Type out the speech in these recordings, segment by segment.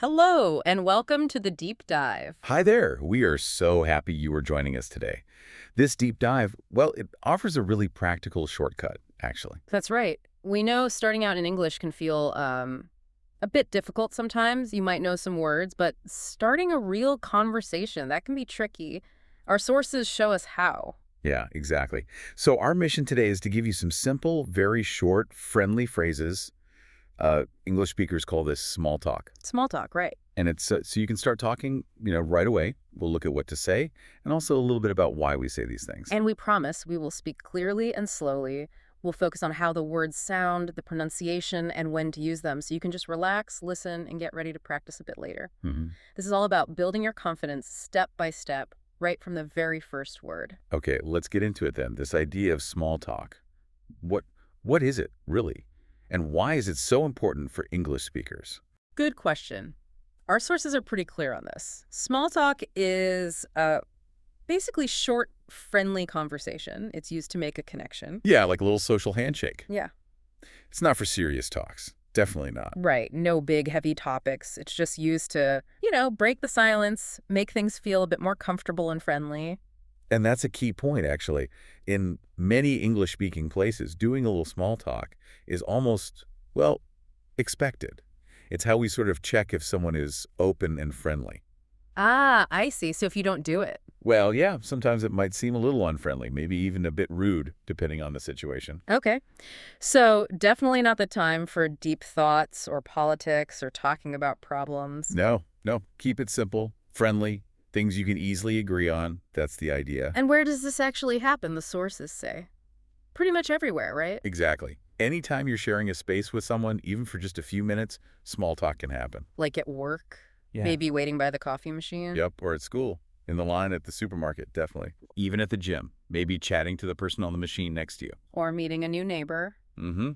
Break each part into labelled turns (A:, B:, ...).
A: Hello, and welcome to the deep dive.
B: Hi there. We are so happy you are joining us today. This deep dive, well, it offers a really practical shortcut, actually.
A: That's right. We know starting out in English can feel a bit difficult sometimes. You might know some words, but starting a real conversation, that can be tricky. Our sources show us how.
B: Yeah, exactly. So our mission today is to give you some simple, very short, friendly phrases. English speakers call this small talk.
A: Small talk, right?
B: And it's so you can start talking, right away. We'll look at what to say and also a little bit about why we say these things.
A: And we promise we will speak clearly and slowly. We'll focus on how the words sound, the pronunciation, and when to use them, so you can just relax, listen, and get ready to practice a bit later.
B: Mhm.
A: This is all about building your confidence step by step, right from the very first word.
B: Okay, let's get into it then. This idea of small talk. What what is it, really? And why is it so important for English speakers?
A: Good question. Our sources are pretty clear on this. Small talk is basically short, friendly conversation. It's used to make a connection.
B: Yeah, like a little social handshake.
A: Yeah.
B: It's not for serious talks. Definitely not.
A: Right. No big, heavy topics. It's just used to, break the silence, make things feel a bit more comfortable and friendly.
B: And that's a key point, actually. In many English-speaking places, doing a little small talk is almost, well, expected. It's how we sort of check if someone is open and friendly.
A: Ah, I see. So if you don't do it.
B: Well, yeah, sometimes it might seem a little unfriendly, maybe even a bit rude, depending on the situation.
A: Okay. So definitely not the time for deep thoughts or politics or talking about problems.
B: No, no, keep it simple, friendly, things you can easily agree on. That's the idea.
A: And where does this actually happen, the sources say? Pretty much everywhere, right?
B: Exactly. Anytime you're sharing a space with someone, even for just a few minutes, small talk can happen.
A: Like at work,
B: Yeah.
A: maybe waiting by the coffee machine.
B: Yep, or at school, in the line at the supermarket, definitely. Even at the gym, maybe chatting to the person on the machine next to you.
A: Or meeting a new neighbor.
B: Mm-hmm.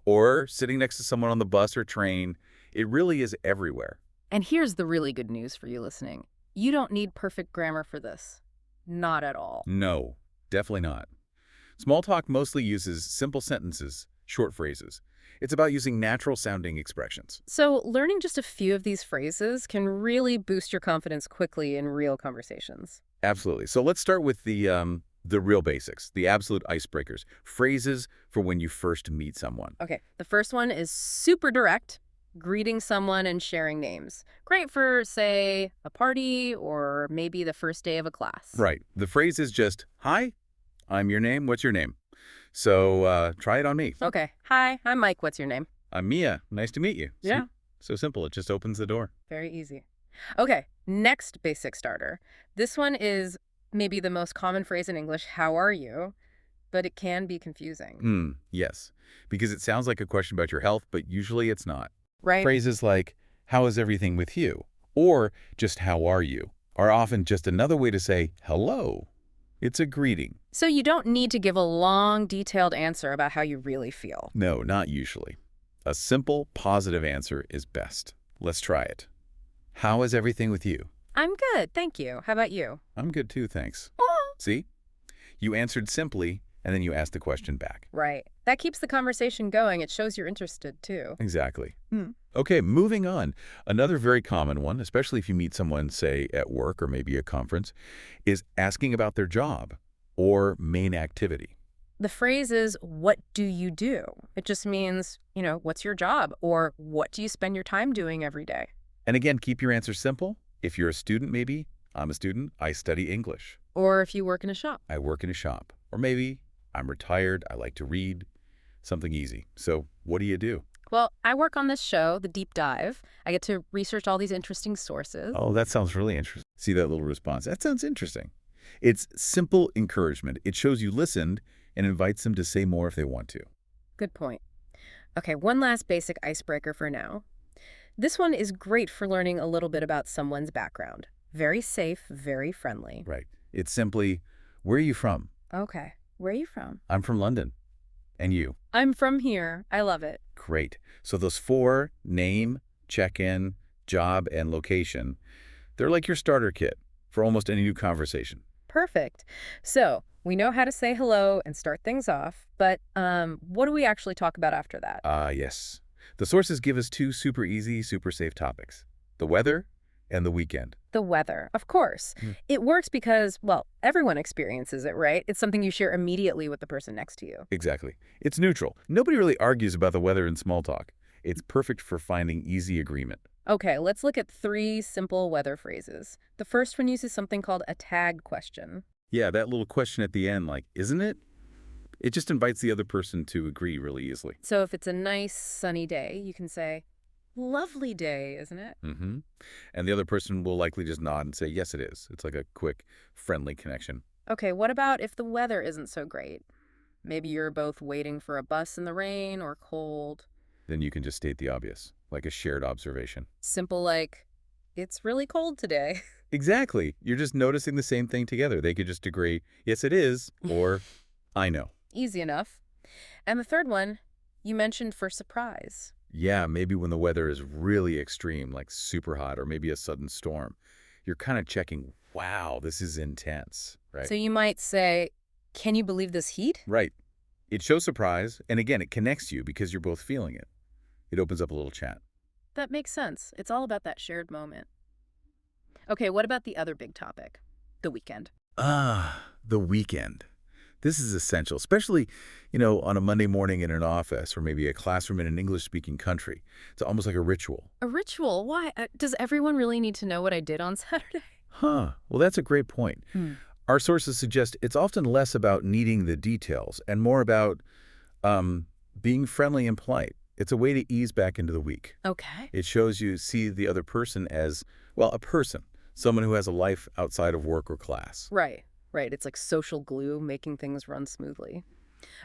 B: Or sitting next to someone on the bus or train. It really is everywhere.
A: And here's the really good news for you listening. You don't need perfect grammar for this. Not at all.
B: No, definitely not. Small talk mostly uses simple sentences, short phrases. It's about using natural-sounding expressions.
A: So learning just a few of these phrases can really boost your confidence quickly in real conversations.
B: Absolutely. So let's start with the real basics, the absolute icebreakers, phrases for when you first meet someone.
A: Okay, the first one is super direct, greeting someone and sharing names. Great for, say, a party or maybe the first day of a class.
B: Right. The phrase is just, "Hi, I'm your name. What's your name?" So try it on me.
A: Okay. Hi, I'm Mike. What's your name?
B: I'm Mia. Nice to meet you. See?
A: Yeah.
B: So simple. It just opens the door.
A: Very easy. Okay, next basic starter. This one is maybe the most common phrase in English, how are you? But it can be confusing.
B: Yes. Because it sounds like a question about your health, but usually it's not.
A: Right?
B: Phrases like, "How is everything with you?" or just "How are you?" are often just another way to say hello. It's a greeting.
A: So you don't need to give a long, detailed answer about how you really feel.
B: No, not usually. A simple, positive answer is best. Let's try it. How is everything with you?
A: I'm good, thank you. How about you?
B: I'm good too, thanks. See? You answered simply, and then you asked the question back.
A: Right. That keeps the conversation going. It shows you're interested, too.
B: Exactly. Okay, moving on. Another very common one, especially if you meet someone, say, at work or maybe a conference, is asking about their job or main activity.
A: The phrase is, what do you do? It just means, what's your job? Or what do you spend your time doing every day?
B: And again, keep your answer simple. If you're a student, maybe, I'm a student, I study English.
A: Or if you work in a shop.
B: I work in a shop. Or maybe, I'm retired, I like to read. Something easy. So, what do you do?
A: Well, I work on this show, The Deep Dive. I get to research all these interesting sources.
B: Oh, that sounds really interesting. See that little response? That sounds interesting. It's simple encouragement. It shows you listened and invites them to say more if they want to.
A: Good point. Okay, one last basic icebreaker for now. This one is great for learning a little bit about someone's background. Very safe, very friendly.
B: Right. It's simply, where are you from?
A: Okay, where are you from?
B: I'm from London. And you?
A: I'm from here. I love it.
B: Great. So those four, name, check-in, job, and location, they're like your starter kit for almost any new conversation.
A: Perfect. So we know how to say hello and start things off, but what do we actually talk about after that?
B: Yes. The sources give us two super easy, super safe topics. The weather and the weekend.
A: The weather, of course.
B: Mm.
A: It works because, well, everyone experiences it, right? It's something you share immediately with the person next to you.
B: Exactly. It's neutral. Nobody really argues about the weather in small talk. It's perfect for finding easy agreement.
A: Okay, let's look at 3 simple weather phrases. The first one uses something called a tag question.
B: Yeah, that little question at the end, like, isn't it? It just invites the other person to agree really easily.
A: So if it's a nice sunny day, you can say, lovely day, isn't it?
B: Mm-hmm. And the other person will likely just nod and say, yes, it is. It's like a quick, friendly connection.
A: Okay, what about if the weather isn't so great? Maybe you're both waiting for a bus in the rain or cold.
B: Then you can just state the obvious, like a shared observation.
A: Simple like, it's really cold today.
B: Exactly. You're just noticing the same thing together. They could just agree, yes, it is, or I know.
A: Easy enough. And the third one, you mentioned for surprise.
B: Yeah, maybe when the weather is really extreme, like super hot or maybe a sudden storm, you're kind of checking, wow, this is intense, right?
A: So you might say, can you believe this heat?
B: Right. It shows surprise, and again, it connects you because you're both feeling it. It opens up a little chat.
A: That makes sense. It's all about that shared moment. Okay, what about the other big topic? The weekend.
B: The weekend. This is essential, especially, on a Monday morning in an office or maybe a classroom in an English-speaking country. It's almost like a ritual.
A: A ritual? Why? Does everyone really need to know what I did on Saturday?
B: Huh. Well, that's a great point.
A: Hmm.
B: Our sources suggest it's often less about needing the details and more about being friendly and polite. It's a way to ease back into the week.
A: Okay.
B: It shows you see the other person as, well, a person, someone who has a life outside of work or class.
A: Right. It's like social glue, making things run smoothly.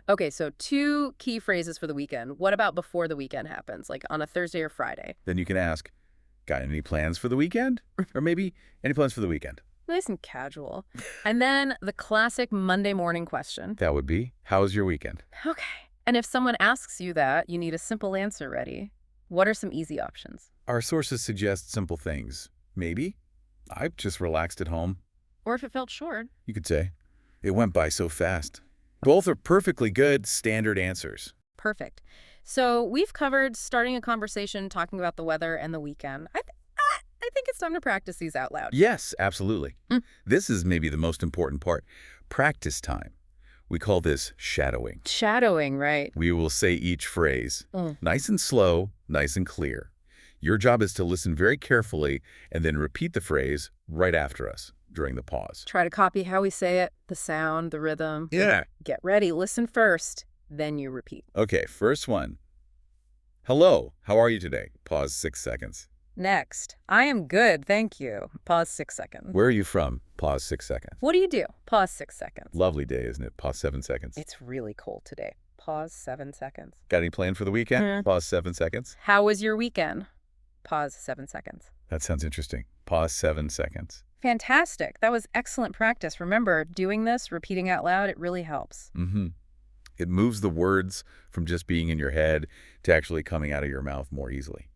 A: Okay, so 2 key phrases for the weekend. What about before the weekend happens, like on a Thursday or Friday?
B: Then you can ask, got any plans for the weekend? Or maybe, any plans for the weekend?
A: Nice and casual. And then the classic Monday morning question.
B: That would be, how was your weekend?
A: Okay. And if someone asks you that, you need a simple answer ready. What are some easy options?
B: Our sources suggest simple things. Maybe, I just relaxed at home.
A: Or if it felt short.
B: You could say, it went by so fast. Both are perfectly good standard answers.
A: Perfect. So we've covered starting a conversation, talking about the weather and the weekend. I think it's time to practice these out loud.
B: Yes, absolutely. This is maybe the most important part. Practice time. We call this shadowing.
A: Shadowing, right?
B: We will say each phrase, nice and slow, nice and clear. Your job is to listen very carefully and then repeat the phrase right after us during the pause.
A: Try to copy how we say it, the sound, the rhythm.
B: Yeah.
A: Get ready, listen first, then you repeat.
B: Okay, first one. Hello, how are you today? Pause 6 seconds.
A: Next, I am good, thank you. Pause 6 seconds.
B: Where are you from? Pause 6 seconds.
A: What do you do? Pause 6 seconds.
B: Lovely day, isn't it? Pause 7 seconds.
A: It's really cold today. Pause 7 seconds.
B: Got any plan for the weekend? Pause 7 seconds.
A: How was your weekend? Pause 7 seconds.
B: That sounds interesting. Pause 7 seconds.
A: Fantastic. That was excellent practice. Remember, doing this, repeating out loud, it really helps.
B: It moves the words from just being in your head to actually coming out of your mouth more easily.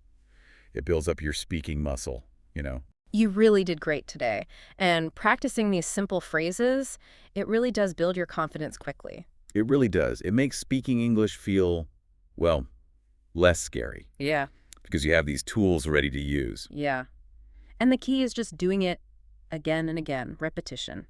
B: It builds up your speaking muscle,
A: You really did great today. And practicing these simple phrases, it really does build your confidence quickly.
B: It really does. It makes speaking English feel, well, less scary.
A: Yeah.
B: Because you have these tools ready to use.
A: Yeah. And the key is just doing it again and again, repetition.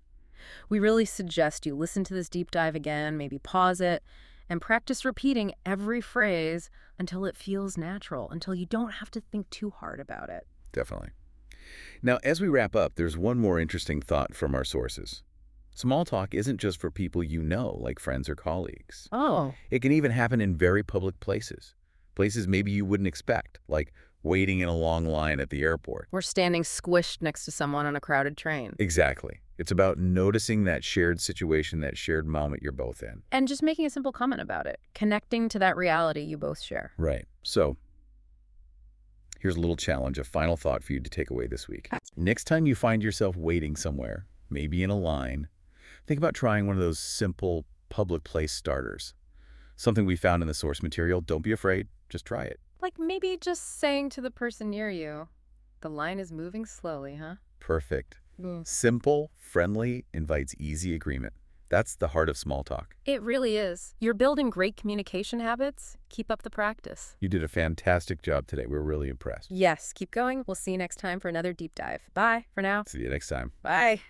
A: We really suggest you listen to this deep dive again, maybe pause it, and practice repeating every phrase until it feels natural, until you don't have to think too hard about it.
B: Definitely. Now, as we wrap up, there's one more interesting thought from our sources. Small talk isn't just for people you know, like friends or colleagues.
A: Oh.
B: It can even happen in very public places. Places maybe you wouldn't expect, like waiting in a long line at the airport.
A: We're standing squished next to someone on a crowded train.
B: Exactly. It's about noticing that shared situation, that shared moment you're both in.
A: And just making a simple comment about it, connecting to that reality you both share.
B: Right. So, here's a little challenge, a final thought for you to take away this week. Next time you find yourself waiting somewhere, maybe in a line, think about trying one of those simple public place starters. Something we found in the source material. Don't be afraid. Just try it.
A: Like maybe just saying to the person near you, the line is moving slowly, huh?
B: Perfect. Simple, friendly, invites easy agreement. That's the heart of small talk.
A: It really is. You're building great communication habits. Keep up the practice.
B: You did a fantastic job today. We were really impressed.
A: Yes, keep going. We'll see you next time for another deep dive. Bye for now.
B: See you next time.
A: Bye.